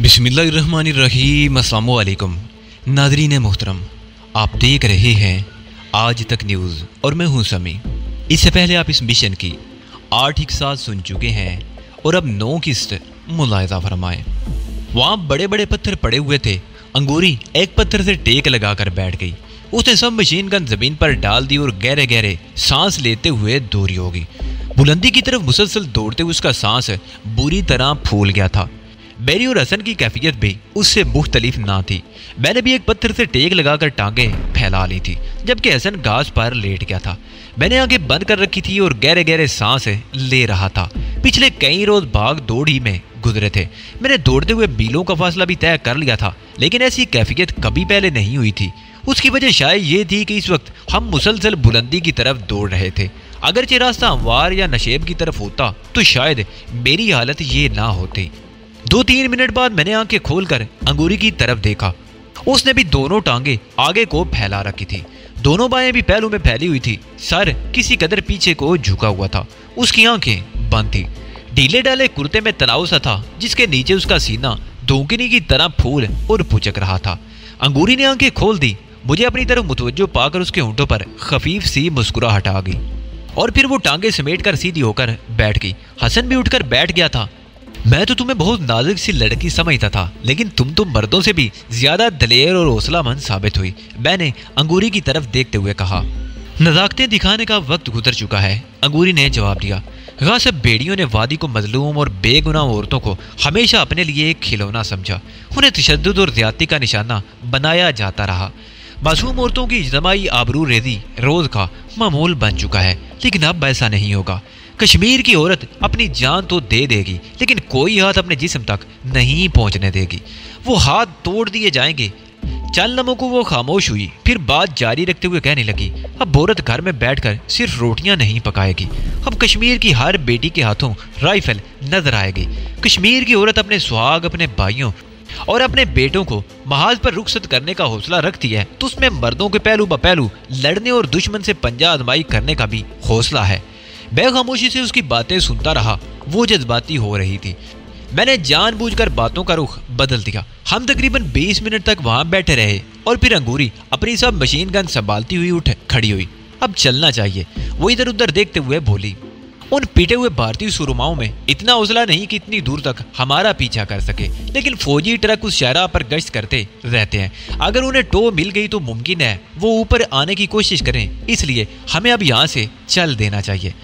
बिस्मिल्लाहिर्रहमानिर्रहीम। अस्सलामु अलैकुम नाज़रीन मोहतरम, आप देख रहे हैं आज तक न्यूज़ और मैं हूं समी। इससे पहले आप इस मिशन की 8 हिस्सा सुन चुके हैं और अब 9 किस्त मुलाहिज़ा फरमाएं। वहाँ बड़े बड़े पत्थर पड़े हुए थे। अंगूरी एक पत्थर से टेक लगाकर बैठ गई। उसने सब मशीन गन ज़मीन पर डाल दी और गहरे गहरे सांस लेते हुए दूरी हो गई। बुलंदी की तरफ मुसलसल दौड़ते हुए उसका सांस बुरी तरह फूल गया था। बेरी और हसन की कैफियत भी उससे मुख्तलिफ ना थी। मैंने भी एक पत्थर से टेक लगाकर टांगें फैला ली थी, जबकि हसन घास पर लेट गया था। मैंने आंखें बंद कर रखी थी और गहरे गहरे सांस ले रहा था। पिछले कई रोज भाग दौड़ ही में गुजरे थे। मैंने दौड़ते हुए मीलों का फासला भी तय कर लिया था, लेकिन ऐसी कैफियत कभी पहले नहीं हुई थी। उसकी वजह शायद ये थी कि इस वक्त हम मुसलसल बुलंदी की तरफ दौड़ रहे थे। अगरचे रास्ता हमवार या नशेब की तरफ होता तो शायद मेरी हालत ये ना होती। 2-3 मिनट बाद मैंने आंखें खोलकर अंगूरी की तरफ देखा। उसने भी दोनों टांगे आगे को फैला रखी थी। दोनों बाहें भी पहलू में फैली हुई थी। सर किसी कदर पीछे को झुका हुआ था। उसकी आंखें बंद थी। ढीले डाले कुर्ते में तनाव सा था, जिसके नीचे उसका सीना धोंकनी की तरह फूल और पुचक रहा था। अंगूरी ने आंखें खोल दी। मुझे अपनी तरफ मुतवज्जो पाकर उसके होंठों पर खफीफ सी मुस्कुराहट आ गई और फिर वो टांगे समेट कर सीधी होकर बैठ गई। हसन भी उठकर बैठ गया था। मैं तो तुम्हें बहुत नाजुक सी लड़की समझता था, लेकिन तुम तो मर्दों से भी ज्यादा दलेर और हौसलामंद साबित हुई, मैंने अंगूरी की तरफ देखते हुए कहा। नज़ाकतें दिखाने का वक्त गुजर चुका है, अंगूरी ने जवाब दिया। गासिब बेड़ियों ने वादी को मजलूम और बेगुनाह औरतों को हमेशा अपने लिए एक खिलौना समझा। उन्हें तशद्दुद और ज्यादती का निशाना बनाया जाता रहा। मासूम औरतों की इज्तिमाई आबरू रेज़ी रोज का मामूल बन चुका है, लेकिन अब ऐसा नहीं होगा। कश्मीर की औरत अपनी जान तो दे देगी, लेकिन कोई हाथ अपने जिस्म तक नहीं पहुंचने देगी। वो हाथ तोड़ दिए जाएंगे। चंद लम्हों को वो खामोश हुई, फिर बात जारी रखते हुए कहने लगी, अब औरत घर में बैठकर सिर्फ रोटियां नहीं पकाएगी। अब कश्मीर की हर बेटी के हाथों राइफल नजर आएगी। कश्मीर की औरत अपने सुहाग, अपने भाइयों और अपने बेटों को महाज पर रुखसत करने का हौसला रखती है, तो उसमें मर्दों के पहलू ब पहलू लड़ने और दुश्मन से पंजा आजमाई करने का भी हौसला है। बेखामोशी से उसकी बातें सुनता रहा। वो जज्बाती हो रही थी। मैंने जानबूझकर बातों का रुख बदल दिया। हम तकरीबन 20 मिनट तक वहां बैठे रहे और फिर अंगूरी अपनी सब मशीन गन संभालती हुई उठ खड़ी हुई। अब चलना चाहिए, वो इधर उधर देखते हुए बोली। उन पीटे हुए भारतीय सुरमाओं में इतना हौसला नहीं कि इतनी दूर तक हमारा पीछा कर सके, लेकिन फौजी ट्रक उस शहरा पर गश्त करते रहते हैं। अगर उन्हें टो मिल गई तो मुमकिन है वो ऊपर आने की कोशिश करें, इसलिए हमें अब यहाँ से चल देना चाहिए।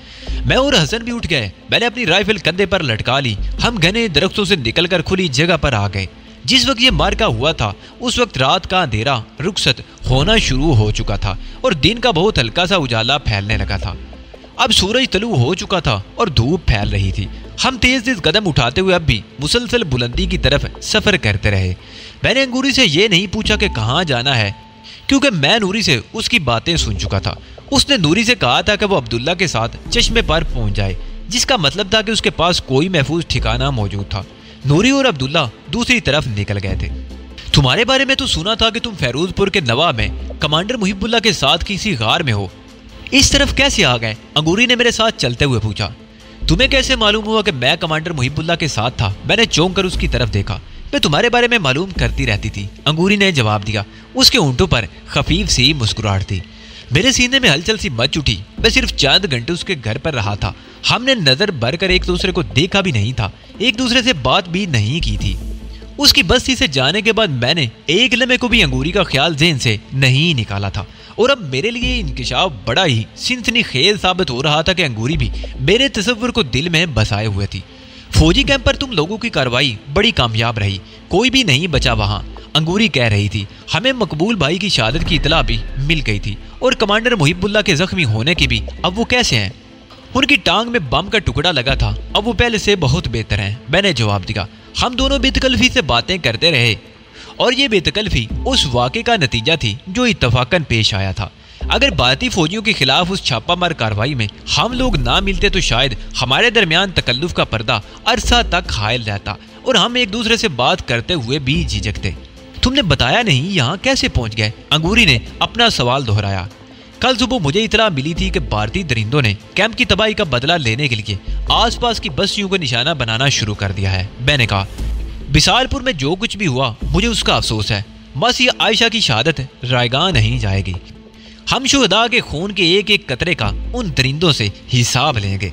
मैं और हसन भी उठ गए। मैंने अपनी राइफल कंधे पर लटका ली। हम घने दरख्तों से निकलकर खुली जगह पर आ गए। जिस वक्त ये मार्का हुआ था उस वक्त रात का अंधेरा रुखसत होना शुरू हो चुका था और दिन का बहुत हल्का सा उजाला फैलने लगा था। अब सूरज तलू हो चुका था और धूप फैल रही थी। हम तेज तेज कदम उठाते हुए अब भी मुसलसल बुलंदी की तरफ सफर करते रहे। मैंने अंगूरी से ये नहीं पूछा कि कहाँ जाना है, क्योंकि मैं नूरी से उसकी बातें सुन चुका था। उसने नूरी से कहा था कि वो अब्दुल्ला के साथ चश्मे पर पहुंच जाए, जिसका मतलब था कि उसके पास कोई महफूज ठिकाना मौजूद था। नूरी और अब्दुल्ला दूसरी तरफ निकल गए थे। तुम्हारे बारे में तो सुना था कि तुम फैरोजपुर के नवा में कमांडर मुहिबुल्ला के साथ किसी गार में हो, इस तरफ कैसे आ गए? अंगूरी ने मेरे साथ चलते हुए पूछा। तुम्हें कैसे मालूम हुआ कि मैं कमांडर मुहिबुल्ला के साथ था? मैंने चौंक कर उसकी तरफ देखा। मैं तुम्हारे बारे में मालूम करती रहती थी, अंगूरी ने जवाब दिया। उसके होंठों पर खफीफ सी मुस्कुराहट थी। मेरे सीने में हलचल सी मच उठी। मैं सिर्फ चंद घंटे उसके घर पर रहा था। हमने नजर भर कर एक दूसरे को देखा भी नहीं था, एक दूसरे से बात भी नहीं की थी। उसकी बस्ती से जाने के बाद मैंने एक लम्हे को भी अंगूरी का ख्याल ज़हन से नहीं निकाला था और अब मेरे लिए इंकिशाफ बड़ा ही सिनसनीखेज साबित हो रहा था कि अंगूरी भी मेरे तसव्वुर को दिल में बसाए हुए थी। फौजी कैंप पर तुम लोगों की कार्रवाई बड़ी कामयाब रही, कोई भी नहीं बचा वहां, अंगूरी कह रही थी। हमें मकबूल भाई की शहादत की इतला भी मिल गई थी और कमांडर मुहिबुल्ला के जख्मी होने की भी। अब वो कैसे हैं? उनकी टांग में बम का टुकड़ा लगा था, अब वो पहले से बहुत बेहतर हैं, मैंने जवाब दिया। हम दोनों बेतकल्फी से बातें करते रहे और ये बेतकल्फी उस वाक़े का नतीजा थी जो इत्तफाकन पेश आया था। अगर भारतीय फौजियों के खिलाफ उस छापामार कार्रवाई में हम लोग ना मिलते तो शायद हमारे दरमियान तकल्लुफ का पर्दा अरसा तक हायल रहता और हम एक दूसरे से बात करते हुए भी झिझकते। तुमने बताया नहीं यहाँ कैसे पहुंच गए? अंगूरी ने अपना सवाल दोहराया। कल सुबह मुझे इतला मिली थी कि भारतीय दरिंदों ने कैंप की तबाही का बदला लेने के लिए आसपास की बस्तियों को निशाना बनाना शुरू कर दिया है, मैंने कहा। बिसालपुर में जो कुछ भी हुआ मुझे उसका अफसोस है। बस ये आयशा की शहादत रायगा नहीं जाएगी। हम शुहदा के खून के एक एक कतरे का उन दरिंदों से हिसाब लेंगे।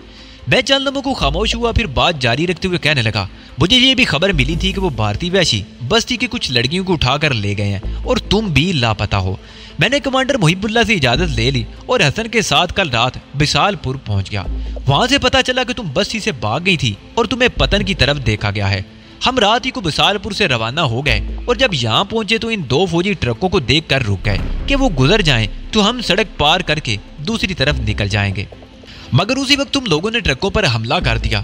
मैं चंद लम्हों को खामोश हुआ, फिर बात जारी रखते हुए कहने लगा, मुझे ये भी खबर मिली थी कि वो भारतीय वैशी बस्ती की कुछ लड़कियों को उठाकर ले गए हैं और तुम भी लापता हो। मैंने कमांडर मुहिबुल्लाह से इजाजत ले ली और हसन के साथ कल रात बिसालपुर पहुंच गया। वहां से पता चला कि तुम बस्ती से भाग गई थी और तुम्हें पतन की तरफ देखा गया है। हम रात ही को बिसालपुर से रवाना हो गए और जब यहाँ पहुंचे तो इन 2 फौजी ट्रकों को देखकर रुक गए कि वो गुजर जाएं तो हम सड़क पार करके दूसरी तरफ निकल जाएंगे। मगर उसी वक्त तुम लोगों ने ट्रकों पर हमला कर दिया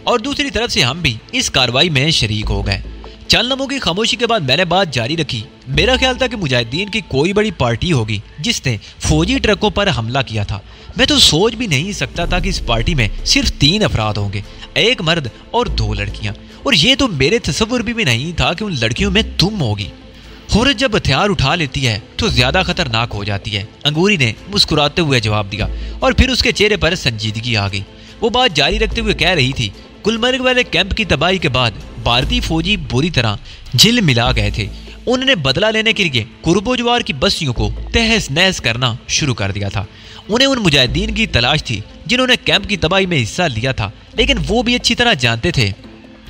और दूसरी तरफ से हम भी इस कार्रवाई में शरीक हो गए। चंद लम्हों की खामोशी के बाद मैंने बात जारी रखी। मेरा ख्याल था कि मुजाहिदीन की कोई बड़ी पार्टी होगी जिसने फौजी ट्रकों पर हमला किया था। मैं तो सोच भी नहीं सकता था कि इस पार्टी में सिर्फ 3 अफराद होंगे, 1 मर्द और 2 लड़कियां। और ये तो मेरे तसव्वुर भी नहीं था कि उन लड़कियों में तुम होगी। औरत जब हथियार उठा लेती है तो ज्यादा खतरनाक हो जाती है, अंगूरी ने मुस्कुराते हुए जवाब दिया और फिर उसके चेहरे पर संजीदगी आ गई। वो बात जारी रखते हुए कह रही थी, गुलमर्ग वाले कैंप की तबाही के बाद भारतीय फौजी बुरी तरह झिल मिला गए थे। उन्होंने बदला लेने के लिए कुर्बोजवार की बस्तियों को तहस नहस करना शुरू कर दिया था। उन्हें उन मुजाहिदीन की तलाश थी जिन्होंने कैंप की तबाही में हिस्सा लिया था, लेकिन वो भी अच्छी तरह जानते थे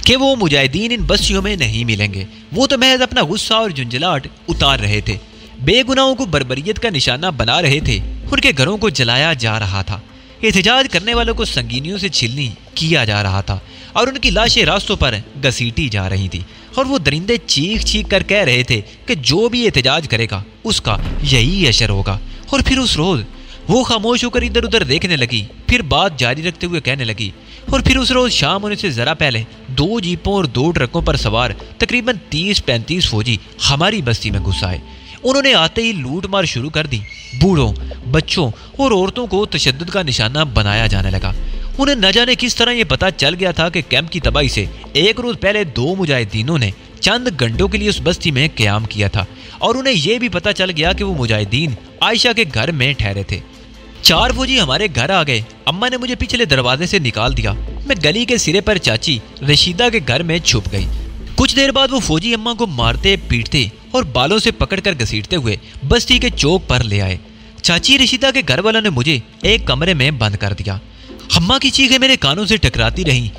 कि वो मुजाहिदीन इन बस्तियों में नहीं मिलेंगे। वो तो महज अपना गुस्सा और झुंझलाहट उतार रहे थे, बेगुनाहों को बर्बरियत का निशाना बना रहे थे, उनके घरों को जलाया जा रहा था, एहतजाज करने वालों को संगीनियों से छीलनी किया जा रहा था और उनकी लाशें रास्तों पर घसीटी जा रही थी। और वो दरिंदे चीख चीख कर कह रहे थे कि जो भी एहतजाज करेगा उसका यही असर होगा। और फिर उस रोज वो खामोश होकर इधर उधर देखने लगी, फिर बात जारी रखते हुए कहने लगी, और फिर उस रोज शाम होने से जरा पहले 2 जीपों और 2 ट्रकों पर सवार तकरीबन 30-35 फौजी हमारी बस्ती में घुस आए। उन्होंने आते ही लूट मार शुरू कर दी। बूढ़ों, बच्चों और औरतों को तशद्दुद का निशाना बनाया जाने लगा। उन्हें न जाने किस तरह ये पता चल गया था कि कैंप की तबाही से 1 रोज पहले 2 मुजाहिदीनों ने चंद घंटों के लिए उस बस्ती में क़याम किया था और उन्हें यह भी पता चल गया कि वो मुजाहिदीन आयशा के घर में ठहरे थे। 4 फौजी हमारे घर आ गए। अम्मा ने मुझे पिछले दरवाजे से निकाल दिया। मैं गली के सिरे पर चाची रशीदा के घर में छुप गई। कुछ देर बाद वो फौजी अम्मा को मारते पीटते और बालों से पकड़कर घसीटते हुए बस्ती के चौक पर ले आए। चाची रशीदा के घर वालों ने मुझे एक कमरे में बंद कर दिया। अम्मा की चीखें मेरे कानों से टकराती रहीं।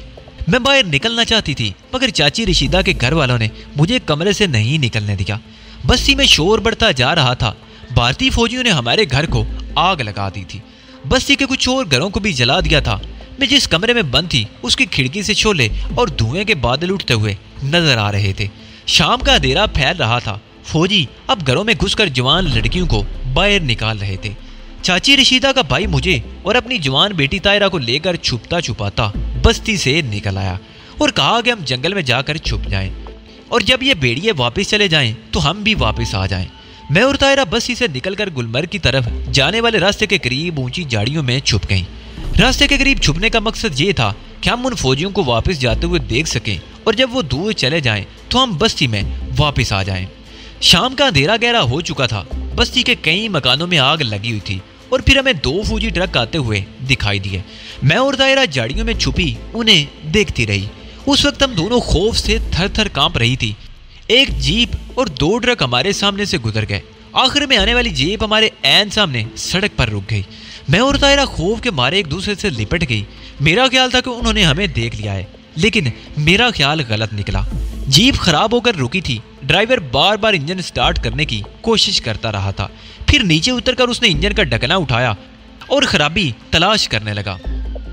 मैं बाहर निकलना चाहती थी मगर चाची रशीदा के घर वालों ने मुझे कमरे से नहीं निकलने दिया। बस्ती में शोर बढ़ता जा रहा था। भारतीय फौजियों ने हमारे घर को आग लगा दी थी। बस्ती के कुछ और घरों को भी जला दिया था। मैं जिस कमरे में बंद थी उसकी खिड़की से शोले और धुएं के बादल उठते हुए नजर आ रहे थे। शाम का अंधेरा फैल रहा था। फौजी अब घरों में घुसकर जवान लड़कियों को बाहर निकाल रहे थे। चाची रशीदा का भाई मुझे और अपनी जवान बेटी तायरा को लेकर छुपता छुपाता बस्ती से निकल आया और कहा कि हम जंगल में जाकर छुप जाएं और जब ये भेड़िए वापस चले जाएं तो हम भी वापस आ जाएं। मैं और तायरा बस्ती से निकलकर गुलमर्ग की तरफ जाने वाले रास्ते के करीब ऊंची झाड़ियों में छुप गईं। रास्ते के करीब छुपने का मकसद ये था कि हम उन फौजियों को वापस जाते हुए देख सकें और जब वो दूर चले जाएं तो हम बस्ती में वापस आ जाएं। शाम का अंधेरा गहरा हो चुका था। बस्ती के कई मकानों में आग लगी हुई थी और फिर हमें 2 फौजी ट्रक आते हुए दिखाई दिए। मैं और तायरा झाड़ियों में छुपी उन्हें देखती रही। उस वक्त हम दोनों खौफ से थर थर कांप रही थी। एक जीप और 2 ट्रक हमारे सामने से गुजर गए। आखिर में आने वाली जीप हमारे ऐन सामने सड़क पर रुक गई। मैं और तायरा खौफ के मारे एक दूसरे से लिपट गई। मेरा ख्याल था कि उन्होंने हमें देख लिया है, लेकिन मेरा ख्याल गलत निकला। जीप खराब होकर रुकी थी। ड्राइवर बार बार इंजन स्टार्ट करने की कोशिश करता रहा था। फिर नीचे उतरकर उसने इंजन का ढकना उठाया और खराबी तलाश करने लगा।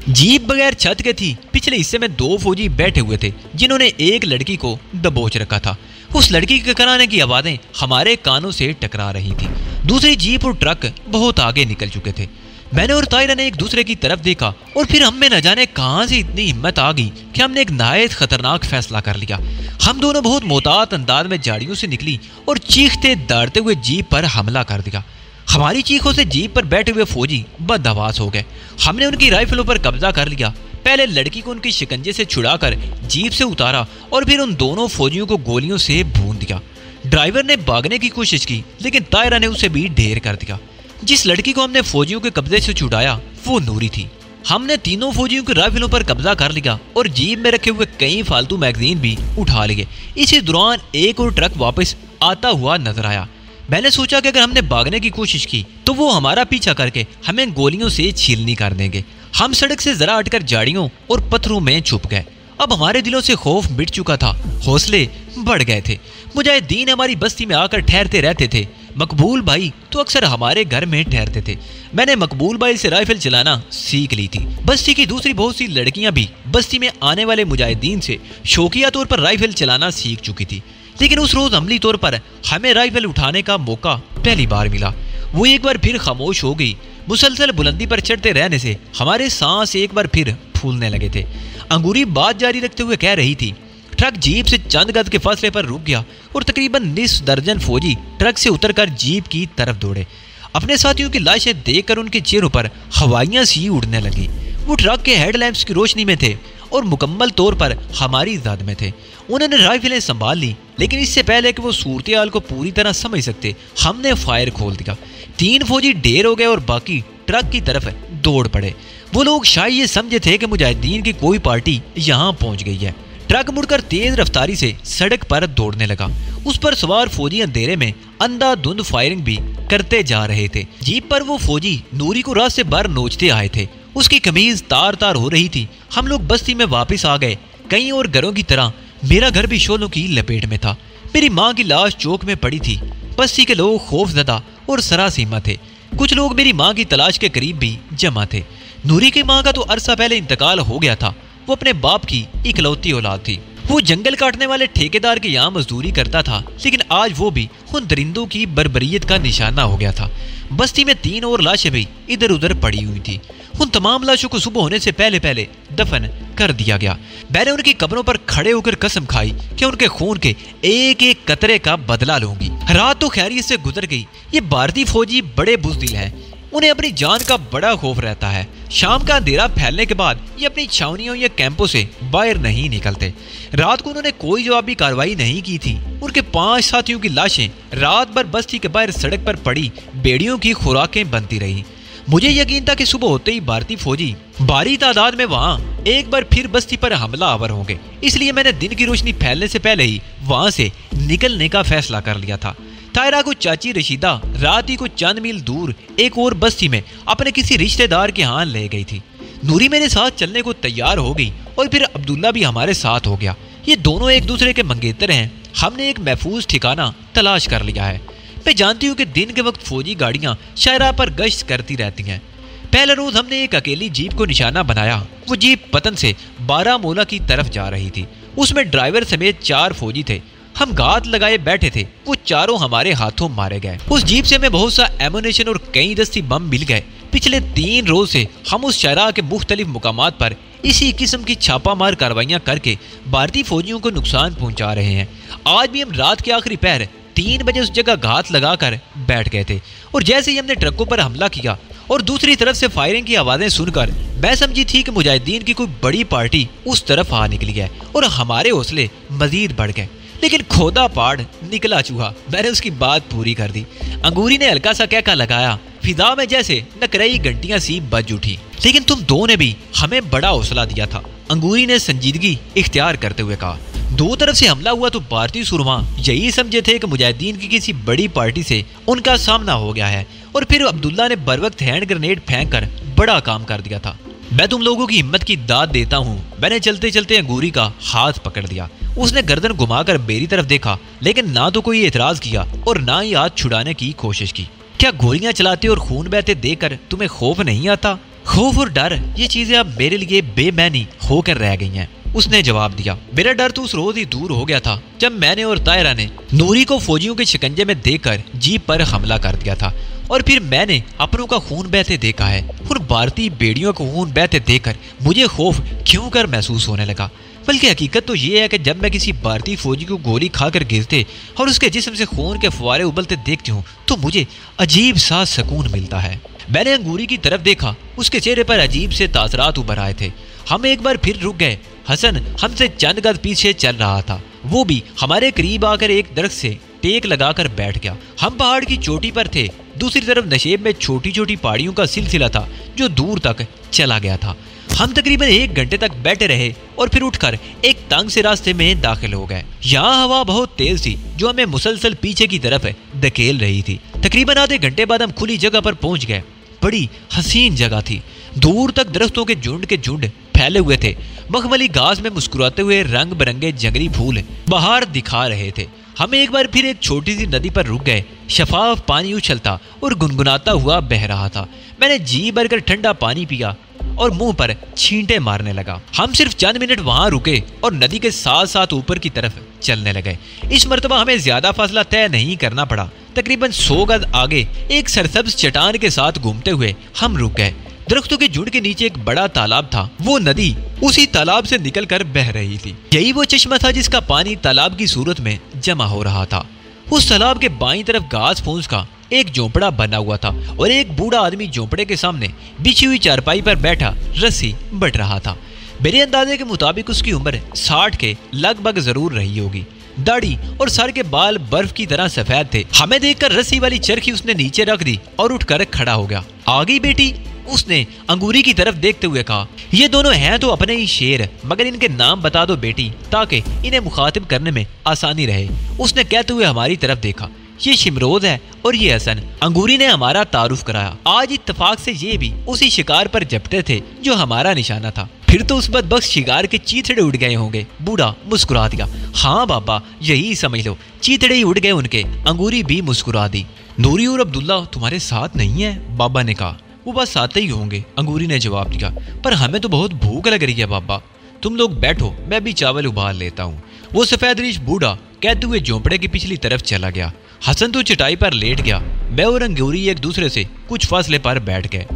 जीप बगैर छत के थी। पिछले हिस्से में 2 फौजी बैठे हुए थे जिन्होंने एक लड़की को दबोच रखा था। उस लड़की के कराने की आवाजें हमारे कानों से टकरा रही थी। दूसरी जीप और ट्रक बहुत आगे निकल चुके थे। मैंने और तायरा ने एक दूसरे की तरफ देखा और फिर हम में न जाने कहां से इतनी हिम्मत आ गई कि हमने एक नहायत खतरनाक फैसला कर लिया। हम दोनों बहुत मोहतात अंदाज में झाड़ियों से निकली और चीखते दौड़ते हुए जीप पर हमला कर दिया। हमारी चीखों से जीप पर बैठे हुए फौजी बदहवास हो गए। हमने उनकी राइफलों पर कब्जा कर लिया। पहले लड़की को उनके शिकंजे से छुड़ाकर जीप से उतारा और फिर उन दोनों फौजियों को गोलियों से भून दिया। ड्राइवर ने भागने की कोशिश की लेकिन तायरा ने उसे भी ढेर कर दिया। जिस लड़की को हमने फौजियों के कब्जे से छुड़ाया वो नूरी थी। ہم نے تینوں فوجیوں کے رائفلوں پر قبضہ کر لیا اور جیپ میں رکھے ہوئے کئی فالتو میگزین بھی اٹھا لیے۔ اسی دوران ایک اور ٹرک واپس آتا ہوا نظر آیا۔ میں نے سوچا کہ اگر ہم نے بھاگنے کی کوشش کی تو وہ ہمارا پیچھا کر کے ہمیں گولیوں سے چھیلنی کر دیں گے۔ ہم سڑک سے ذرا ہٹ کر جھاڑیوں اور پتھروں میں چھپ گئے۔ اب ہمارے دلوں سے خوف مٹ چکا تھا، حوصلے بڑھ گئے تھے۔ مجاہدین ہماری بستی میں آ کر ٹھہرتے رہتے تھے۔ مقبول بھائی تو اکثر ہمارے گھر میں ٹھہرتے تھے۔ میں نے مقبول بھائی سے رائفل چلانا سیکھ لی تھی۔ بستی کی دوسری بہت سی لڑکیاں بھی بستی میں آنے والے مجاہدین سے شوقیہ طور پر رائفل چلانا سیکھ چکی تھی، لیکن اس روز عملی طور پر ہمیں رائفل اٹھانے کا موقع پہلی بار ملا۔ وہ ایک بار پھر خاموش ہو گئی۔ مسلسل بلندی پر چڑھتے رہنے سے ہمارے سانس ایک بار پھر پھولنے لگے تھے۔ انگوری بات جاری رکھتے ہوئے کہہ رہی تھی، ٹرک جیپ سے چند گز کے فاصلے پر رک گیا اور تقریباً نصف درجن فوجی ٹرک سے اتر کر جیپ کی طرف دوڑے۔ اپنے ساتھیوں کی لاشیں دیکھ کر ان کے چہروں پر ہوائیاں سی اڑنے لگی۔ وہ ٹرک کے ہیڈ لیمپس کی روشنی میں تھے اور مکمل طور پر ہماری زد میں تھے۔ انہوں نے رائفلیں سنبھال لی، لیکن اس سے پہلے کہ وہ صورتحال کو پوری طرح سمجھ سکتے ہم نے فائر کھول دیا۔ 3 فوجی ڈھیر ہو گئے اور باقی ٹرک کی طرف دوڑ پڑے۔ وہ لوگ شاید یہ سمجھے تھے کہ مجاہدین کی کوئی پارٹی یہاں پہنچ گئی ہے۔ ٹرک مڑ کر تیز رفتاری سے سڑک پر دوڑنے لگا۔ اس پر سوار فوجی اندھیرے میں اندھا دھند فائرنگ بھی کرتے جا رہے تھے۔ جیپ پر وہ فوجی نوری کو راست سے باہر نوچتے آئے تھے۔ اس کی قمیض تار تار ہو رہی تھی۔ ہم لوگ بستی میں واپس آ گئے۔ کئی اور گھروں کی طرح میرا گھر بھی شعلوں کی لپیٹ میں تھا۔ میری ماں کی لاش چوک میں پڑی تھی۔ بستی کے لوگ خوف زدہ اور سراسیمہ تھے۔ کچھ لوگ میری ماں کی تلاش کے قریب بھی جمع تھے۔ نوری کی ماں کا تو عرصہ پہلے انتقال ہو گیا تھا۔ وہ اپنے باپ کی اکلوتی اولاد تھی۔ وہ جنگل کاٹنے والے ٹھیکیدار کے یہاں مزدوری کرتا تھا، لیکن آج وہ بھی ان درندوں کی بربریت کا نشانہ ہو گیا تھا۔ بستی میں 3 اور لاشیں بھی ادھر ادھر پڑی ہوئی تھی۔ ان تمام لاشوں کو صبح ہونے سے پہلے دفن کر دیا گیا۔ میں نے ان کی قبروں پر کھڑے ہو کر قسم کھائی کہ ان کے خون کے ایک ایک قطرے کا بدلہ لوں گی۔ رات تو خیریت سے گزر گئی۔ یہ بھارتی فوجی بڑے بزدل ہیں، انہیں اپنی جان کا بڑا خوف رہتا ہے۔ شام کا اندھیرا پھیلنے کے بعد یہ اپنی چھاونیوں یا کیمپوں سے باہر نہیں نکلتے۔ رات کو انہوں نے کوئی جوابی کارروائی نہیں کی تھی۔ ان کے 5 ساتھیوں کی لاشیں رات بھر بستی کے باہر سڑک پر پڑی بیڑیوں کی خوراکیں بنتی رہی۔ مجھے یقین تھا کہ صبح ہوتے ہی بھارتی فوجی بھاری تعداد میں وہاں ایک بار پھر بستی پر حملہ آور ہوں گے، اس لیے میں نے دن کی روشنی پھیلنے سے پہلے ہی وہاں سے نکلنے کا فیصلہ کر لیا تھا۔ طاہرہ کو چاچی رشیدہ رات ہی کو چند میل دور ایک اور بستی میں اپنے کسی رشتہ دار کے ہاں لے گئی تھی۔ نوری میرے ساتھ چلنے کو تیار ہو گئی اور پھر عبداللہ بھی ہمارے ساتھ ہو گیا۔ یہ دونوں ایک دوسرے کے منگیتر ہیں۔ ہم نے ایک محفوظ ٹھکانہ تلاش کر لیا ہے۔ میں جانتی ہوں کہ دن کے وقت فوجی گاڑیاں شاہراہ پر گشت کرتی رہتی ہیں۔ پہلے روز ہم نے ایک اکیلی جیپ کو نشانہ بنایا۔ وہ جیپ پتن سے بارہمولہ کی طرف جا رہی تھی۔ اس میں ڈرائیور سمیت 4 فوجی تھے۔ ہم گھات لگائے بیٹھے تھے۔ وہ چاروں ہمارے ہاتھوں مارے گئے۔ اس جیپ سے ہمیں بہت سا ایمونیشن اور کئی دستی بم مل گئے۔ پچھلے 3 روز سے ہم اس شاہراہ کے مختلف مقامات پر اسی قسم کی چھاپہ مار کارروائیاں کر کے بھارتی فوجیوں کو نقصان پہنچا رہے ہیں۔ آج بھی ہم رات کے آخری پہر 3 بجے اس جگہ گھات لگا کر بیٹھ گئے تھے، اور جیسے ہی ہم نے ٹرکوں پر حملہ کیا اور دوسری طرف سے فائرنگ کی آوازیں سن کر میں سمجھی تھی کہ مجاہدین کی کوئی بڑی پارٹی اس طرف آ نکلی ہے، اور ہمارے حوصلے مزید بڑھ گئے۔ لیکن کھودا پاڑ نکلا چوہا، میں نے اس کی بات پوری کر دی۔ انگوری نے ہلکا سا کہکا لگایا۔ فضا میں جیسے نکرئی گھنٹیاں سی بج اٹھی۔ لیکن تم دو نے بھی ہمیں بڑا حوصلہ دیا تھا، انگوری نے سنجیدگی اختیار کرتے ہوئے کہا۔ 2 طرف سے حملہ ہوا تو بھارتی سورما یہی سمجھے تھے کہ مجاہدین کی کسی بڑی پارٹی سے ان کا سامنا ہو گیا ہے، اور پھر عبداللہ نے بروقت ہینڈ گرنیڈ پھینک کر بڑا کام کر دیا تھا۔ میں تم لوگوں کی ہمت کی داد دیتا ہوں۔ میں نے چلتے چلتے انگوری کا ہاتھ پکڑ لیا۔ اس نے گردن گھما کر میری طرف دیکھا، لیکن نہ تو کوئی اعتراض کیا اور نہ ہی ہاتھ چھڑانے کی کوشش کی۔ کیا گولیاں چلاتے اور خون بہتے دیکھ کر تمہیں خوف نہیں آتا؟ خوف اور ڈر یہ چیزیں اب میرے لیے بے معنی ہو کر رہ گئی ہیں، اس نے جواب دیا۔ میرا ڈر تو اس روز ہی دور ہو گیا تھا جب میں نے اور طاہرہ نے نوری کو فوجیوں کے شکنجے میں دیکھ کر جیپ پر حملہ کر دیا تھا، اور پھر میں نے اپنوں کا خون بہتے دیکھا ہے۔ اور بھارتی بیڑیوں کو خون بہتے دیکھ کر مجھے خوف کیوں کر محسوس ہونے لگا، بلکہ حقیقت تو یہ ہے کہ جب میں کسی بھارتی فوجی کو گولی کھا کر گرتے اور اس کے جسم سے خون کے فوارے ابلتے دیکھتی ہوں تو مجھے عجیب سا سکون ملتا ہے۔ میں نے انگوری کی طرف دیکھا، اس کے چہرے پر عجیب سے تاثرات ابھر آئے تھے۔ ہم ایک بار پھر رک گئے۔ حسن ہم سے چند گز پیچھے چل رہا تھا، وہ بھی ہمارے قریب آ کر ایک درخت سے ٹیک لگا کر بیٹھ گیا۔ ہم پہاڑ کی چوٹی پر تھے दूसरी तरफ नशेब में छोटी छोटी पहाड़ियों का सिलसिला था जो दूर तक चला गया था। हम तकरीबन 1 घंटे तक बैठे रहे और फिर उठकर एक तंग से रास्ते में दाखिल हो गए। यहाँ हवा बहुत तेज थी जो हमें मुसलसल पीछे की तरफ धकेल रही थी। तकरीबन आधे घंटे बाद हम खुली जगह पर पहुंच गए। बड़ी हसीन जगह थी। दूर तक दरख्तों के झुंड फैले हुए थे। मखमली घास में मुस्कुराते हुए रंग बिरंगे जंगली फूल बाहर दिखा रहे थे। हम एक बार फिर एक छोटी सी नदी पर रुक गए। शफाफ पानी उछलता और गुनगुनाता हुआ बह रहा था। मैंने जी भरकर ठंडा पानी पिया और मुंह पर छींटे मारने लगा। हम सिर्फ चंद मिनट वहां रुके और नदी के साथ साथ ऊपर की तरफ चलने लगे। इस मर्तबा हमें ज्यादा फासला तय नहीं करना पड़ा। तकरीबन 100 गज आगे एक सरसब्ज चट्टान के साथ घूमते हुए हम रुक गए। दरख्तों के झुंड के नीचे एक बड़ा तालाब था। वो नदी उसी तालाब से निकलकर बह रही थी। यही वो चश्मा था जिसका पानी तालाब की सूरत में जमा हो रहा था। उस तालाब के बाईं तरफ घास फूस का एक झोंपड़ा बना हुआ था और एक बूढ़ा आदमी झोंपड़े के सामने बिछी हुई चारपाई पर बैठा रस्सी बट रहा था। मेरे अंदाजे के मुताबिक उसकी उम्र 60 के लगभग जरूर रही होगी। दाढ़ी और सर के बाल बर्फ की तरह सफेद थे। हमें देखकर रस्सी वाली चरखी उसने नीचे रख दी और उठकर खड़ा हो गया। आ गई बेटी, उसने अंगूरी की तरफ देखते हुए कहा। ये दोनों हैं तो अपने ही शेर, मगर इनके नाम बता दो बेटी ताकि इन्हें मुखातिब करने में आसानी रहे। उसने कहते हुए हमारी तरफ देखा। ये शिमरोज है और ये हसन। अंगूरी ने हमारा तारुफ कराया। आज इत्तेफाक से ये भी उसी शिकार पर झपटे थे जो हमारा निशाना था। फिर तो उस बदबख्त शिकार के चीथड़े उड़ गए होंगे। बूढ़ा मुस्कुरा दिया। हाँ बाबा, यही समझ लो, चीथड़े ही उड़ गए उनके। अंगूरी भी मुस्कुरा दी। नूरी और अब्दुल्ला तुम्हारे साथ नहीं है? बाबा ने कहा। वो बस आते ही होंगे, अंगूरी ने जवाब दिया। पर हमें तो बहुत भूख लग रही है बाबा, तुम लोग बैठो, मैं भी चावल उबाल लेता हूँ। वो सफेद रीछ बूढ़ा कहते हुए झोंपड़े की पिछली तरफ चला गया। हसन तो चटाई पर लेट गया। मैं और अंगूरी एक दूसरे से कुछ फासले पर बैठ गए।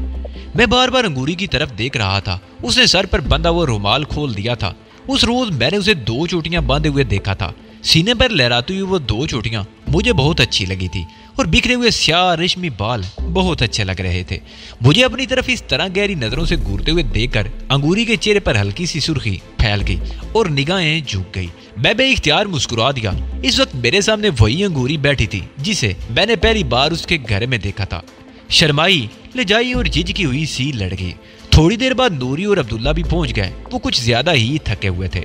मैं बार बार अंगूरी की तरफ देख रहा था। उसने सर पर बंधा हुआ रुमाल खोल दिया था। उस रोज मैंने उसे 2 चोटियां बांधे हुए देखा था। सीने पर लहराती हुई वो 2 चोटियां मुझे बहुत अच्छी लगी थी और बिखरे हुए स्याह रेशमी बाल बहुत अच्छे लग रहे थे। मुझे अपनी तरफ इस तरह गहरी नजरों से घूरते हुए देखकर अंगूरी के चेहरे पर हल्की सी सुर्खी फैल गई और निगाहें झुक गई। मैं बेइख्तियार मुस्कुरा दिया। इस वक्त मेरे सामने वही अंगूरी बैठी थी जिसे मैंने पहली बार उसके घर में देखा था। शर्माई, लजाई और झिझकी हुई सी लड़ गई। थोड़ी देर बाद नूरी और अब्दुल्ला भी पहुंच गए। वो कुछ ज्यादा ही थके हुए थे।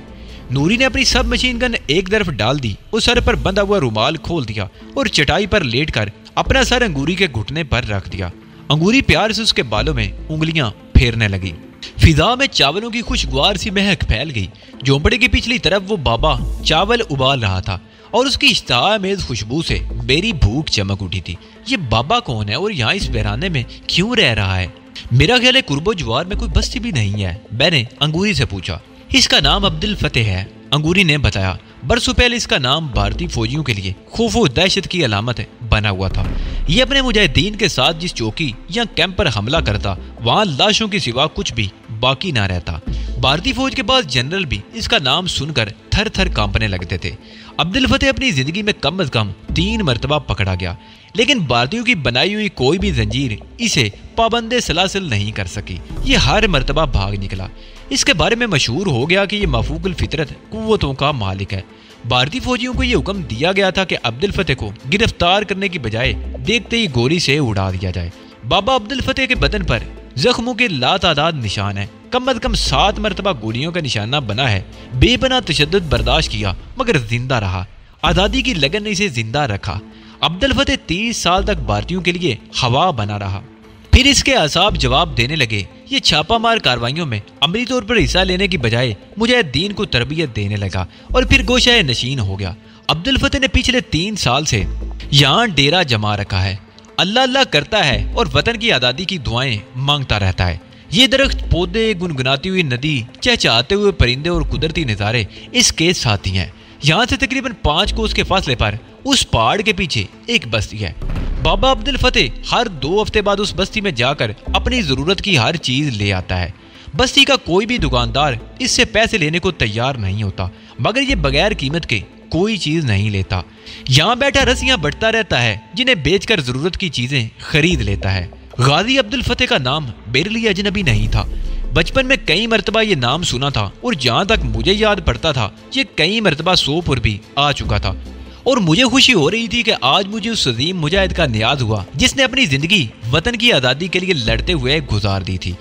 नूरी ने अपनी सब मशीन गन एक तरफ डाल दी और सर पर बंधा हुआ रुमाल खोल दिया और चटाई पर लेटकर अपना सर अंगूरी के घुटने पर रख दिया। अंगूरी प्यार से उसके बालों में उंगलियां फेरने लगी। फिजा में चावलों की खुशगवार सी महक फैल गई। झोंपड़े की पिछली तरफ वो बाबा चावल उबाल रहा था और उसकी इश्तामेज खुशबू से मेरी भूख चमक उठी थी। ये बाबा कौन है और यहाँ इस वीराने में क्यों रह रहा है? मेरा ख्याल है कुर्बो जवार में कोई बस्ती भी नहीं है। मैंने अंगूरी से पूछा। इसका नाम अब्दुल फतेह है, अंगूरी ने बताया। बरसों पहले इसका नाम भारतीय फौजियों के लिए खौफ और दहशत की अलामत बना हुआ था। ये अपने मुजाहिदीन के साथ जिस चौकी या कैंप पर हमला करता वहां लाशों के सिवा कुछ भी बाकी ना रहता। भारतीय फौज के पास जनरल भी इसका नाम सुनकर थर थर कांपने लगते थे। अब्दुल फतेह अपनी जिंदगी में कम से कम 3 मरतबा पकड़ा गया, लेकिन भारतीयों की बनाई हुई कोई भी जंजीर इसे पाबंदे सलासिल नहीं कर सकी। ये हर मरतबा भाग निकला। इसके बारे में मशहूर हो गया कि ये मफूकुल फितरत कुव्वतों का मालिक है। भारतीय फौजियों को यह हुक्म दिया गया था कि अब्दुल फतेह को गिरफ्तार करने की बजाय देखते ही गोली से उड़ा दिया जाए। बाबा अब्दुल फतेह के बदन पर जख्मों के लातादाद निशान है। कम से कम 7 मरतबा गोलियों का निशाना बना है। बेपनाह तशद्दुद बर्दाश्त किया मगर जिंदा रहा। आज़ादी की लगन ने इसे जिंदा रखा। अब्दुल फतेह 30 साल तक भारतीयों के लिए हवा बना रहा। फिर इसके असाब जवाब देने लगे। ये छापामार कार्रवाइयों में अमली तौर पर हिस्सा लेने की बजाय मुजाहिदीन को तरबियत देने लगा और फिर गोशाए नशीन हो गया। अब्दुल फतेह ने पिछले 3 साल से यहाँ डेरा जमा रखा है। अल्लाह अल्लाह करता है और वतन की आज़ादी की दुआएं मांगता रहता है। ये दरख्त, पौधे, गुनगुनाती हुई नदी, चहचहाते हुए परिंदे और कुदरती नज़ारे इसके साथी हैं। यहाँ से तकरीबन 5 कोस के फासले पर उस पहाड़ के पीछे एक बस्ती है। बाबा अब्दुल फतेह हर 2 हफ्ते बाद उस बस्ती में जाकर अपनी जरूरत की हर चीज ले आता है। बस्ती का कोई भी दुकानदार इससे पैसे लेने को तैयार नहीं होता, मगर ये बगैर कीमत के कोई चीज नहीं लेता। यहाँ बैठा रस्सियां बटता रहता है जिन्हें बेचकर जरूरत की चीजें खरीद लेता है। गाजी अब्दुल फतेह का नाम मेरे लिए अजनबी नहीं था। बचपन में कई मरतबा ये नाम सुना था और जहाँ तक मुझे याद पड़ता था ये कई मरतबा शो पर भी आ चुका था। اور مجھے خوشی ہو رہی تھی کہ آج مجھے اس عظیم مجاہد کا نیاز ہوا جس نے اپنی زندگی وطن کی آزادی کے لیے لڑتے ہوئے گزار دی تھی،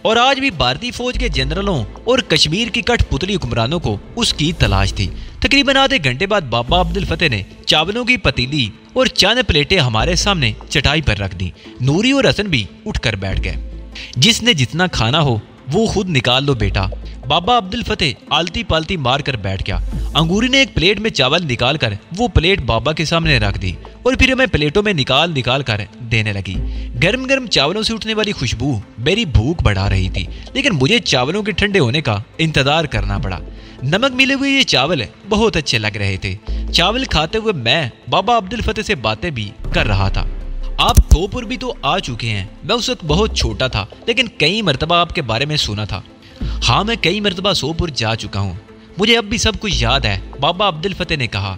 اور آج بھی بھارتی فوج کے جنرلوں اور کشمیر کی کٹھ پتلی حکمرانوں کو اس کی تلاش تھی۔ تقریباً آدھے گھنٹے بعد بابا عبد الفتح نے چاولوں کی پتیلی اور چند پلیٹیں ہمارے سامنے چٹائی پر رکھ دی۔ نوری اور حسن بھی اٹھ کر بیٹھ گئے۔ جس نے جتنا کھانا ہو وہ خود نکال لو بیٹا، بابا عبد الفتح آلتی پالتی مار کر بیٹھ گیا۔ انگوری نے ایک پلیٹ میں چاول نکال کر وہ پلیٹ بابا کے سامنے رکھ دی اور پھر ہمیں پلیٹوں میں نکال کر دینے لگی۔ گرم گرم چاولوں سے اٹھنے والی خوشبو میری بھوک بڑھا رہی تھی، لیکن مجھے چاولوں کے ٹھنڈے ہونے کا انتظار کرنا پڑا۔ نمک ملے ہوئے یہ چاول بہت اچھے لگ رہے تھے۔ چاول کھاتے ہوئے میں بابا عبد الفتح سے باتیں بھی کر رہا تھا۔ آپ ٹھوپر بھی تو آ چکے ہیں۔ میں اس وقت بہت چھوٹا تھا، لیکن کئی مرتبہ آپ کے بارے میں سنا تھا۔ ہاں، میں کئی مرتبہ سوپور جا چکا ہوں، مجھے اب بھی سب کچھ یاد ہے، بابا عبد الفتح نے کہا۔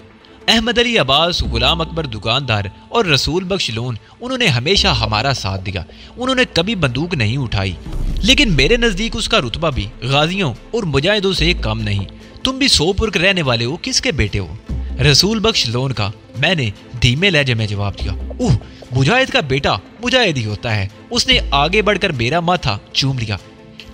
احمد علی عباس، غلام اکبر دکاندار اور رسول بخش لون، انہوں نے ہمیشہ ہمارا ساتھ دیا۔ انہوں نے کبھی بندوق نہیں اٹھائی، لیکن میرے نزدیک اس کا رتبہ بھی غازیوں اور مجاہدوں سے کم نہیں۔ تم بھی سوپور کے رہنے والے ہو، کس کے بیٹے ہو؟ رسول بخش لون کا، میں نے دھیمے لہجے میں جواب دیا۔ اوہ، مجاہد کا بیٹا مجاہد ہی ہوتا ہے۔ اس نے آگے بڑھ کر میرا ماتھا چوم لیا۔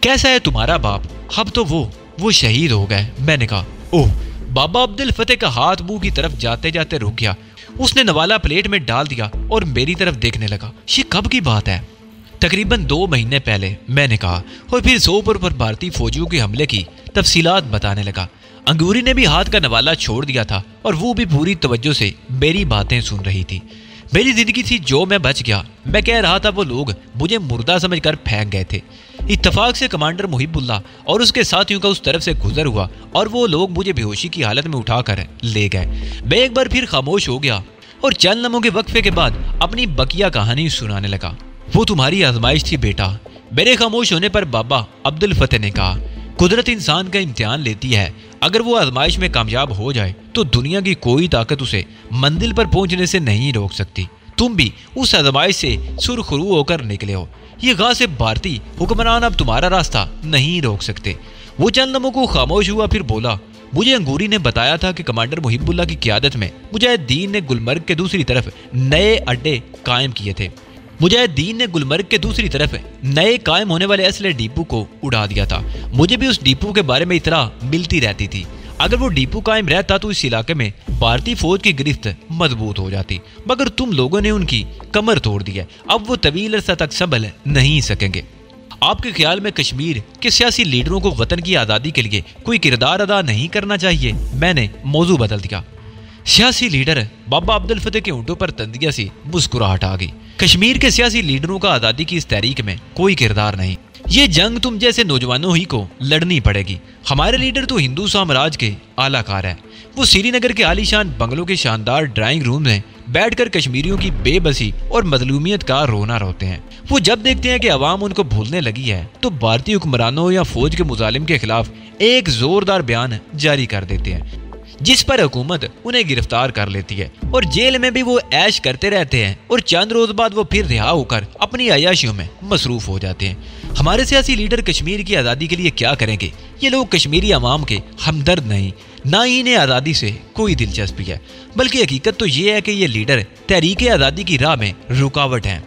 کیسا ہے تمہارا باپ؟ اب تو وہ شہید ہو گئے، میں نے کہا۔ اوہ، بابا عبد الفتح کا ہاتھ منہ کی طرف جاتے جاتے رک گیا۔ اس نے نوالا پلیٹ میں ڈال دیا اور میری طرف دیکھنے لگا۔ یہ کب کی بات ہے؟ تقریباً 2 مہینے پہلے، میں نے کہا، اور پھر سوپور پر بھارتی فوجیوں کے حملے کی تفصیلات بتانے لگا۔ انگوری نے بھی ہاتھ کا نوالا چھوڑ دیا تھا اور وہ بھی پوری توجہ سے میری باتیں سن رہی تھی۔ میری زندگی تھی جو میں بچ گیا۔ میں کہہ رہا تھا وہ لوگ مجھے مردہ سمجھ کر پھینک گئے تھے۔ اتفاق سے کمانڈر محب اللہ اور اس کے ساتھیوں کا اس طرف سے گزر ہوا اور وہ لوگ مجھے بے ہوشی کی حالت میں اٹھا کر لے گئے۔ میں ایک بار پھر خاموش ہو گیا اور چند لمحوں کے وقفے کے بعد اپنی بقیہ کہانی سنانے لگا۔ وہ تمہاری آزمائش تھی بیٹا، میرے خاموش ہونے پر بابا عبد الفتح نے کہا۔ قدرت انسان کا امتحان لیتی ہے، اگر وہ آزمائش میں کامیاب ہو جائے تو دنیا کی کوئی طاقت اسے منزل پر پہنچنے سے نہیں روک سکتی۔ تم بھی اس آزمائش سے سرخرو ہو کر نکلے ہو۔ یہ غاصب بھارتی حکمران اب تمہارا راستہ نہیں روک سکتے۔ وہ چند لمحوں کو خاموش ہوا، پھر بولا، مجھے انگوری نے بتایا تھا کہ کمانڈر محب اللہ کی قیادت میں مجاہدین نے گلمرگ کے دوسری طرف نئے اڈے قائم کیے تھے۔ مجاہدین نے گلمرگ کے دوسری طرف نئے قائم ہونے والے اسلحے ڈیپو کو اڑا دیا تھا۔ مجھے بھی اس ڈیپو کے بارے میں اطلاع ملتی رہتی تھی۔ اگر وہ ڈیپو قائم رہتا تو اس علاقے میں بھارتی فوج کی گرفت مضبوط ہو جاتی، مگر تم لوگوں نے ان کی کمر توڑ دی ہے۔ اب وہ طویل عرصہ تک سنبھل نہیں سکیں گے۔ آپ کے خیال میں کشمیر کے سیاسی لیڈروں کو وطن کی آزادی کے لیے کوئی کردار ادا نہیں کرنا چاہیے؟ میں نے موضوع بدل دیا۔ سیاسی لیڈر؟ بابا عبد الفتح کے ہونٹوں پر تندیا سی مسکراہٹ آ گئی۔ کشمیر کے سیاسی لیڈروں کا آزادی کی اس تحریک میں کوئی کردار نہیں۔ یہ جنگ تم جیسے نوجوانوں ہی کو لڑنی پڑے گی۔ ہمارے لیڈر تو ہندو سامراج کے اعلیٰ کار ہے۔ وہ سری نگر کے عالی شان بنگلوں کے شاندار ڈرائنگ روم میں بیٹھ کر کشمیریوں کی بے بسی اور مظلومیت کا رونا روتے ہیں۔ وہ جب دیکھتے ہیں کہ عوام ان کو بھولنے لگی ہے تو بھارتی حکمرانوں یا فوج کے مظالم کے خلاف ایک زوردار بیان جاری کر دیتے ہیں، جس پر حکومت انہیں گرفتار کر لیتی ہے اور جیل میں بھی وہ عیش کرتے رہتے ہیں، اور چند روز بعد وہ پھر رہا ہو کر اپنی عیاشیوں میں مصروف ہو جاتے ہیں۔ ہمارے سیاسی لیڈر کشمیر کی آزادی کے لیے کیا کریں گے؟ یہ لوگ کشمیری عوام کے ہمدرد نہیں، نہ ہی انہیں آزادی سے کوئی دلچسپی ہے، بلکہ حقیقت تو یہ ہے کہ یہ لیڈر تحریک آزادی کی راہ میں رکاوٹ ہیں۔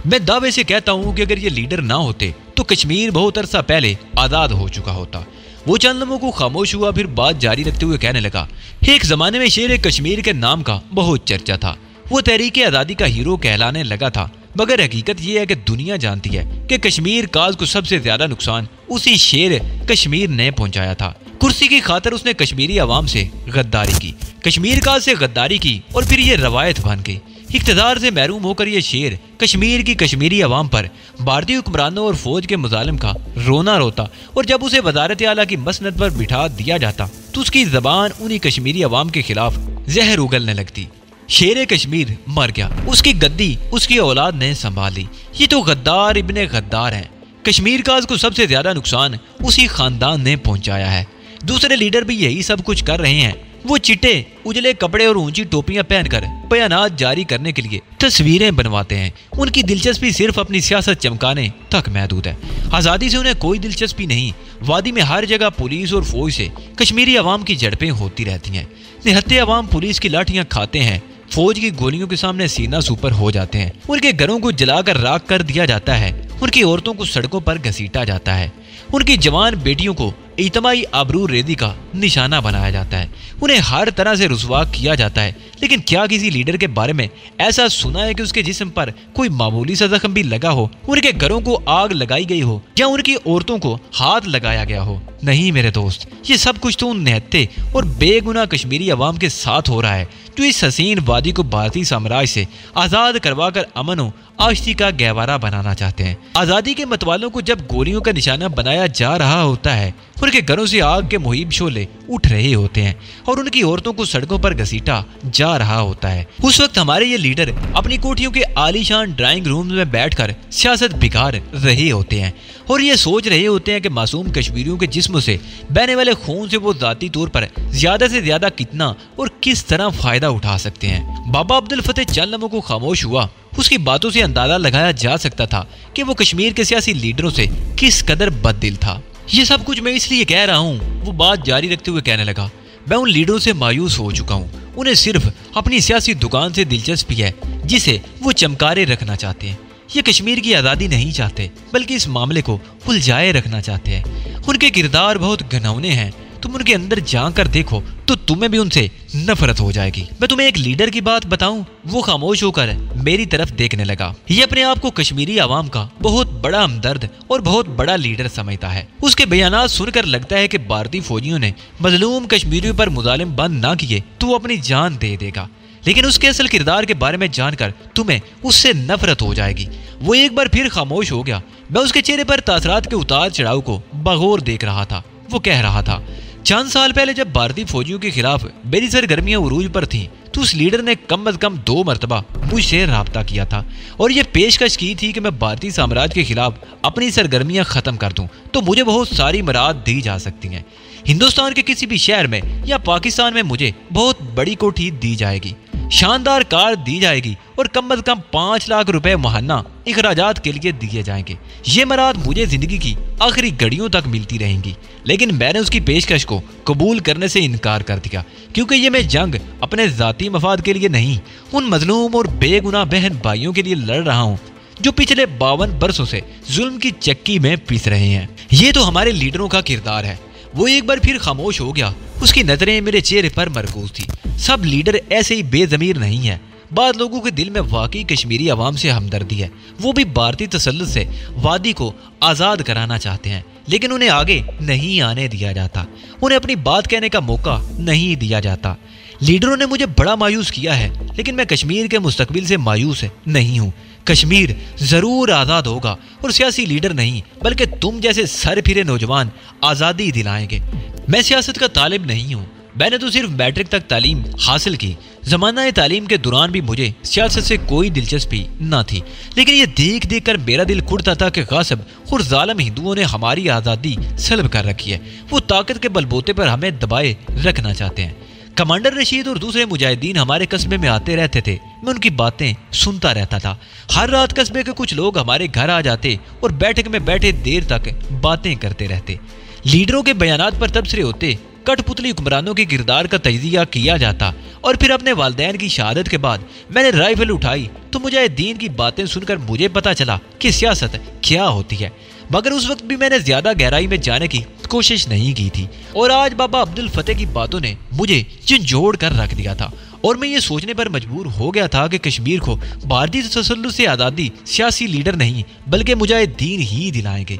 میں دعوے سے کہتا ہوں کہ اگر یہ لیڈر نہ ہوتے تو کشمیر بہت عرصہ پہلے آزاد ہو چکا ہوتا۔ وہ چند لمحوں کو خاموش ہوا، پھر بات جاری رکھتے ہوئے کہنے لگا، ایک زمانے میں شیر کشمیر کے نام کا بہت چرچا تھا۔ وہ تحریک آزادی کا ہیرو کہلانے لگا تھا، مگر حقیقت یہ ہے کہ دنیا جانتی ہے کہ کشمیر کاز کو سب سے زیادہ نقصان اسی شیر کشمیر نے پہنچایا تھا۔ کرسی کی خاطر اس نے کشمیری عوام سے غداری کی، کشمیر کاز سے غداری کی، اور پھر یہ روایت بن گئی۔ اقتدار سے محروم ہو کر یہ شیر کشمیر کی کشمیری عوام پر بھارتی حکمرانوں اور فوج کے مظالم کا رونا روتا، اور جب اسے وزارت اعلیٰ کی مسند پر بٹھا دیا جاتا تو اس کی زبان انہی کشمیری عوام کے خلاف زہر اگلنے لگتی۔ شیر کشمیر مر گیا، اس کی گدی اس کی اولاد نے سنبھال لی۔ یہ تو غدار ابن غدار ہیں۔ کشمیر کاز کو سب سے زیادہ نقصان اسی خاندان نے پہنچایا ہے۔ دوسرے لیڈر بھی یہی سب کچھ کر رہے ہیں۔ وہ چٹے اجلے کپڑے اور اونچی ٹوپیاں پہن کر بیانات جاری کرنے کے لیے تصویریں بنواتے ہیں۔ ان کی دلچسپی صرف اپنی سیاست چمکانے تک محدود ہے، آزادی سے انہیں کوئی دلچسپی نہیں۔ وادی میں ہر جگہ پولیس اور فوج سے کشمیری عوام کی جھڑپیں ہوتی رہتی ہیں۔ निहत्थे अवाम पुलिस की लाठियां खाते हैं, फौज की गोलियों के सामने सीना सुपर हो जाते हैं, उनके घरों को जलाकर राख कर दिया जाता है, उनकी औरतों को सड़कों पर घसीटा जाता है, उनकी जवान बेटियों को इज्तिमाई आबरू रेदी का निशाना बनाया जाता है, उन्हें हर तरह से रुसवा किया जाता है। लेकिन क्या किसी लीडर के बारे में ऐसा सुना है कि उसके जिस्म पर कोई मामूली सा जख्म भी लगा हो, उनके घरों को आग लगाई गई हो या उनकी औरतों को हाथ लगाया गया हो? नहीं मेरे दोस्त, ये सब कुछ तो उन निहत्थे और बेगुनाह कश्मीरी अवाम के साथ हो रहा है जो इस हसीन वादी को भारतीय साम्राज्य से आज़ाद करवाकर अमन और आश्ती का गहवारा बनाना चाहते हैं। आज़ादी के मतवालों को जब गोलियों का निशाना बनाया जा रहा होता है, उनके घरों से आग के मुहिब शोले उठ रहे होते हैं और उनकी औरतों को सड़कों पर घसीटा जा रहा होता है, उस वक्त हमारे ये लीडर अपनी कोठियों के आलीशान ड्राइंग रूम में बैठकर सियासत बिगाड़ रहे होते हैं और ये सोच रहे होते हैं कि मासूम कश्मीरियों के जिस्मों से बहने वाले खून से वो जाती तौर पर ज्यादा से ज्यादा कितना और किस तरह फायदा उठा सकते हैं। बाबा अब्दुल फतेह चंद लम्हों को खामोश हुआ। उसकी बातों से अंदाजा लगाया जा सकता था कि वो कश्मीर के सियासी लीडरों से किस कदर बददिल था। ये सब कुछ मैं इसलिए कह रहा हूँ, वो बात जारी रखते हुए कहने लगा, मैं उन लीडरों से मायूस हो चुका हूँ। उन्हें सिर्फ अपनी सियासी दुकान से दिलचस्पी है जिसे वो चमकारे रखना चाहते हैं। ये कश्मीर की आज़ादी नहीं चाहते बल्कि इस मामले को उलझाए रखना चाहते हैं। उनके किरदार बहुत घिनौने हैं, तुम उनके अंदर जाकर देखो तो तुम्हें भी उनसे नफरत हो जाएगी। मैं तुम्हें एक लीडर की बात बताऊं, वो खामोश होकर मेरी तरफ देखने लगा। ये अपने आप को कश्मीरी आवाम का बहुत बड़ा हमदर्द और बहुत बड़ा लीडर समझता है। उसके बयानात सुनकर लगता है कि भारतीय फौजियों ने मजलूम कश्मीरियों पर मुजालिम बंद ना किए तो वो अपनी जान दे देगा। लेकिन उसके असल किरदार के बारे में जानकर तुम्हें उससे नफरत हो जाएगी। वो एक बार फिर खामोश हो गया। मैं उसके चेहरे पर तासरात के उतार चढ़ाव को बगौर देख रहा था। वो कह रहा था, चंद साल पहले जब भारतीय फौजियों के खिलाफ मेरी सरगर्मियां उरूज पर थीं, तो उस लीडर ने कम अज कम 2 मरतबा मुझसे राब्ता किया था और ये पेशकश की थी कि मैं भारतीय साम्राज्य के खिलाफ अपनी सरगर्मियां खत्म कर दूं तो मुझे बहुत सारी मराद दी जा सकती हैं। हिंदुस्तान के किसी भी शहर में या पाकिस्तान में मुझे बहुत बड़ी कोठी दी जाएगी, शानदार कार दी जाएगी और कम अज कम 5 लाख रुपए महाना इखराजात के लिए दिए जाएंगे। ये मराद मुझे जिंदगी की आखिरी घड़ियों तक मिलती रहेंगी। लेकिन मैंने उसकी पेशकश को कबूल करने से इनकार कर दिया, क्योंकि ये मैं जंग अपने जाती मफाद के लिए नहीं, उन मजलूम और बेगुनाह बहन भाइयों के लिए लड़ रहा हूँ जो पिछले 52 बरसों से जुल्म की चक्की में पिस रहे हैं। ये तो हमारे लीडरों का किरदार है। वो एक बार फिर खामोश हो गया। उसकी नजरें मेरे चेहरे पर मरकूज थी। सब लीडर ऐसे ही बेजमीर नहीं है। बाद लोगों के दिल में वाकई कश्मीरी अवाम से हमदर्दी है। वो भी भारतीय तसल्लुत से वादी को आज़ाद कराना चाहते हैं, लेकिन उन्हें आगे नहीं आने दिया जाता। उन्हें अपनी बात कहने का मौका नहीं दिया जाता। लीडरों ने मुझे बड़ा मायूस किया है, लेकिन मैं कश्मीर के मुस्तकबिल से मायूस नहीं हूँ। कश्मीर जरूर आज़ाद होगा और सियासी लीडर नहीं बल्कि तुम जैसे सर फिरे नौजवान आज़ादी दिलाएंगे। मैं सियासत का तालिब नहीं हूँ, मैंने तो सिर्फ मैट्रिक तक तालीम हासिल की। ज़माना तालीम के दौरान भी मुझे सियासत से कोई दिलचस्पी न थी, लेकिन ये देख देख कर मेरा दिल कुड़ता था कि गासिब और जालिम हिंदुओं ने हमारी आज़ादी सल्ब कर रखी है। वो ताकत के बलबूते पर हमें दबाए रखना चाहते हैं। कमांडर रशीद और दूसरे मुजाहिदीन हमारे कस्बे में आते रहते थे। मैं उनकी बातें सुनता रहता था। हर रात कस्बे के कुछ लोग हमारे घर आ जाते और बैठक में बैठे देर तक बातें करते रहते। लीडरों के बयानात पर तबसरे होते, कठपुतली हुक्मरानों के किरदार का तजिया किया जाता और फिर अपने वालिदैन की शहादत के बाद मैंने राइफल उठाई तो मुजाहिदीन की बातें सुनकर मुझे पता चला कि सियासत क्या होती है। मगर उस वक्त भी मैंने ज्यादा गहराई में जाने की कोशिश नहीं की थी और आज बाबा अब्दुल फतेह की बातों ने मुझे झंझोड़ कर रख दिया था और मैं ये सोचने पर मजबूर हो गया था कि कश्मीर को भारतीय तसल्लुत से आज़ादी सियासी लीडर नहीं बल्कि मुजाहिदीन ही दिलाएंगे।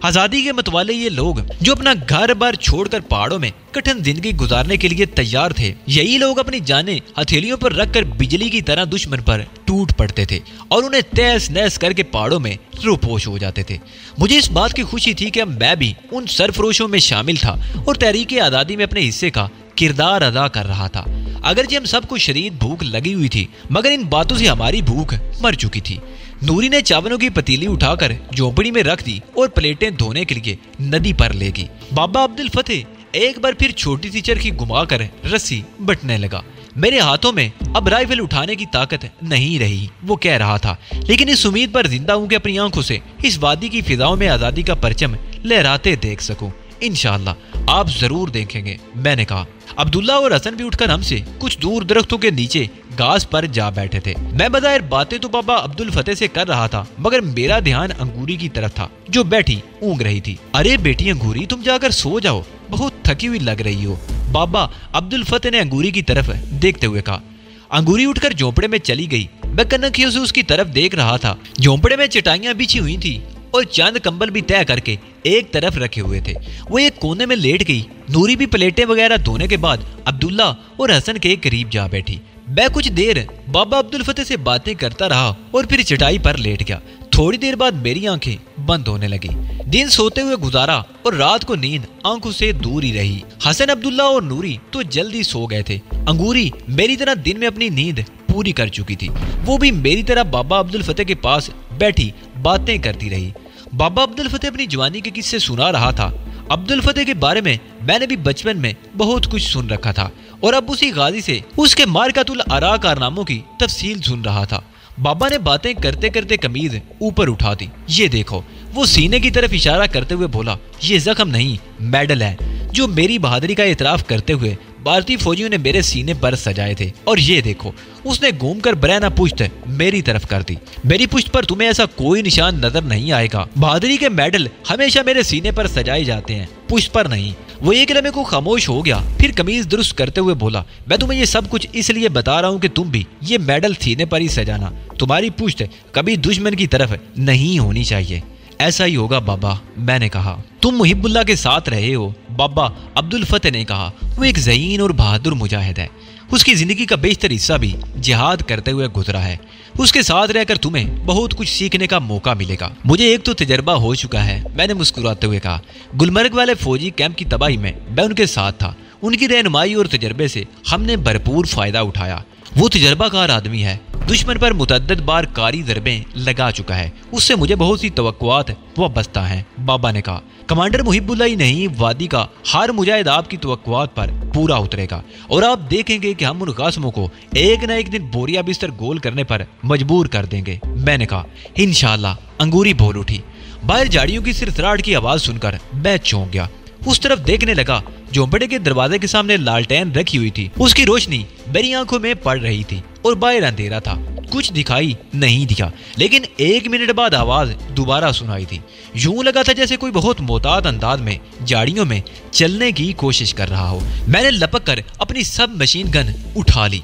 आज़ादी के मतवाले ये लोग जो अपना घर बार छोड़कर पहाड़ों में कठिन जिंदगी गुजारने के लिए तैयार थे, यही लोग अपनी जानें हथेलियों पर रखकर बिजली की तरह दुश्मन पर टूट पड़ते थे और उन्हें तहस नहस करके पहाड़ों में रोपोश हो जाते थे। मुझे इस बात की खुशी थी कि मैं भी उन सरफरोशों में शामिल था और तहरीक आज़ादी में अपने हिस्से का किरदार अदा कर रहा था। अगरचे हम सबको शदीद भूख लगी हुई थी, मगर इन बातों से हमारी भूख मर चुकी थी। नूरी ने चावलों की पतीली उठाकर झोंपड़ी में रख दी और प्लेटें धोने के लिए नदी पर ले गई। बाबा अब्दुल फतेह एक बार फिर छोटी सी चरखी घुमाकर रस्सी बटने लगा। मेरे हाथों में अब राइफल उठाने की ताकत नहीं रही, वो कह रहा था, लेकिन इस उम्मीद पर जिंदा हूं कि अपनी आंखों से इस वादी की फिजाओं में आज़ादी का परचम लहराते देख सकूं। انشاءاللہ آپ ضرور دیکھیں گے، میں نے کہا۔ عبداللہ اور حسن بھی اٹھ کر ہم سے کچھ دور درختوں کے نیچے گھاس پر جا بیٹھے تھے۔ میں بظاہر باتیں تو بابا عبدالفتح سے کر رہا تھا، مگر میرا دھیان انگوری کی طرف تھا جو بیٹھی اونگ رہی تھی۔ ارے بیٹی انگوری، تم جا کر سو جاؤ، بہت تھکی ہوئی لگ رہی ہو، بابا عبدالفتح نے انگوری کی طرف دیکھتے ہوئے کہا۔ انگوری اٹھ کر جھونپڑے میں چلی گئی۔ میں کنکھیوں سے اس کی طرف دیکھ رہا تھا۔ جھونپڑے میں چٹائیاں بچھی ہوئی تھی اور چند کمبل بھی طے کر کے ایک طرف رکھے ہوئے تھے۔ وہ ایک کونے میں لیٹ گئی۔ نوری بھی پلیٹیں وغیرہ دھونے کے بعد عبداللہ اور حسن کے قریب جا بیٹھی۔ میں کچھ دیر بابا عبدالفتح سے باتیں کرتا رہا اور پھر چٹائی پر لیٹ گیا۔ تھوڑی دیر بعد میری آنکھیں بند ہونے لگی۔ دن سوتے ہوئے گزارا اور رات کو نیند آنکھوں سے دور ہی رہی۔ حسن، عبداللہ اور نوری تو جلدی سو گئے تھے۔ انگوری میری طرح دن میں اپنی نیند پوری کر چکی تھی۔ وہ بھی میری طرح بابا عبدالفتح کے پاس بیٹھی باتیں کرتی رہی۔ بابا عبدالفتح اپنی جوانی کے قصے سنا رہا تھا۔ عبدالفتح کے بارے میں نے بھی بچپن میں بہت کچھ سن رکھا تھا اور اب اسی غازی سے اس کے مارکۃ العراء کارناموں کی تفصیل سن رہا تھا۔ بابا نے باتیں کرتے کرتے قمیض اوپر اٹھا دی۔ یہ دیکھو، وہ سینے کی طرف اشارہ کرتے ہوئے بولا، یہ زخم نہیں، میڈل ہے جو میری بہادری کا اعتراف کرتے ہوئے بھارتی فوجیوں نے میرے سینے پر سجائے تھے۔ اور یہ دیکھو، اس نے گھوم کر برہنہ پشت میری طرف کر دی۔ میری پشت پر تمہیں ایسا کوئی نشان نظر نہیں آئے گا۔ بہادری کے میڈل ہمیشہ میرے سینے پر سجائے جاتے ہیں، پشت پر نہیں۔ وہ ایک لمحے کو خاموش ہو گیا، پھر قمیض درست کرتے ہوئے بولا، میں تمہیں یہ سب کچھ اس لیے بتا رہا ہوں کہ تم بھی یہ میڈل سینے پر ہی سجانا۔ تمہاری پشت کبھی دشمن کی طرف نہیں ہونی چاہیے۔ ایسا ہی ہوگا بابا، میں نے کہا۔ تم محب اللہ کے ساتھ رہے ہو، بابا عبدالفتح نے کہا۔ وہ ایک ذہین اور بہادر مجاہد ہے۔ اس کی زندگی کا بیشتر حصہ بھی جہاد کرتے ہوئے گزرا ہے۔ اس کے ساتھ رہ کر تمہیں بہت کچھ سیکھنے کا موقع ملے گا۔ مجھے ایک تو تجربہ ہو چکا ہے، میں نے مسکراتے ہوئے کہا۔ گلمرگ والے فوجی کیمپ کی تباہی میں ان کے ساتھ تھا۔ ان کی رہنمائی اور تجربے سے ہم نے بھرپور فائدہ اٹھایا۔ وہ تجربہ کار آدمی ہے، دشمن پر متعدد بار کاری ضربیں لگا چکا ہے۔ اس سے مجھے بہت سی توقعات وابستہ ہیں، بابا نے کہا۔ کمانڈر محب اللہ ہی نہیں، وادی کا ہر مجاہد آپ کی توقعات پر پورا اترے گا اور آپ دیکھیں گے کہ ہم ان قاسموں کو ایک نہ ایک دن بوریا بستر گول کرنے پر مجبور کر دیں گے، میں نے کہا۔ انشاءاللہ، انگوری بول اٹھی۔ باہر جھاڑیوں کی سرسراہٹ کی آواز سن کر میں چونک گیا۔ اس طرف دیکھنے لگا۔ جھونپڑے کے دروازے کے سامنے لالٹین رکھی ہوئی تھی۔ اس کی روشنی میری آنکھوں میں پڑ رہی تھی اور باہر اندھیرا تھا، کچھ دکھائی نہیں دیا۔ لیکن 1 منٹ بعد آواز دوبارہ سنائی دی۔ یوں لگا تھا جیسے کوئی بہت محتاط انداز میں جھاڑیوں میں چلنے کی کوشش کر رہا ہو۔ میں نے لپک کر اپنی سب مشین گن اٹھا لی۔